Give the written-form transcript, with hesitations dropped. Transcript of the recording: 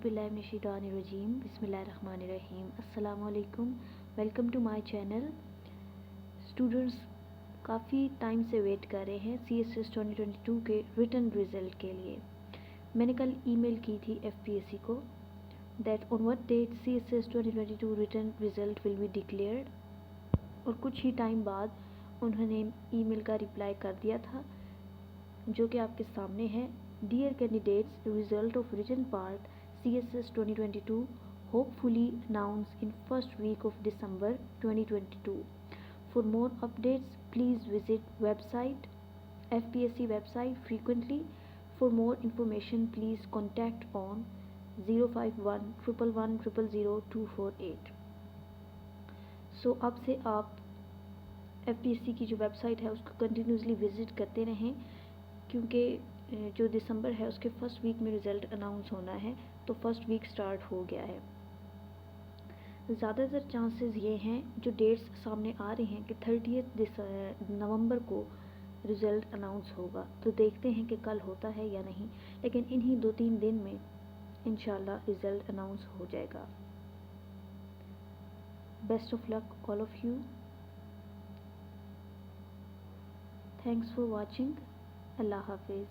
औज़ुबिल्लाहिमिनश्शैतानिर्रजीम बिस्मिल्लाहिर्रहमानिर्रहीम अस्सलामु अलैकुम। Welcome to my channel. Students काफ़ी टाइम से वेट कर रहे हैं CSS 2022 के रिटन रिज़ल्ट के लिए। मैंने कल ईमेल की थी FPSC को that on what date CSS 2022 written result will be declared, और कुछ ही टाइम बाद उन्होंने ईमेल का रिप्लाई कर दिया था जो कि आपके सामने है। Dear candidates, result of written part CSS 2022 hopefully announced in first week of December 2022. For more updates, please visit website FPSC website frequently. For more information, please contact on 051 111 000 248. सो अब से आप FPSC की जो वेबसाइट है उसको continuously visit करते रहें, क्योंकि जो दिसंबर है उसके फर्स्ट वीक में रिज़ल्ट अनाउंस होना है, तो फर्स्ट वीक स्टार्ट हो गया है। ज़्यादातर चांसेस ये हैं, जो डेट्स सामने आ रही हैं कि 30 नवंबर को रिज़ल्ट अनाउंस होगा, तो देखते हैं कि कल होता है या नहीं, लेकिन इन्हीं 2-3 दिन में इंशाल्लाह रिज़ल्ट अनाउंस हो जाएगा। Best of luck all of you. Thanks for watching. अल्लाह हाफिज़।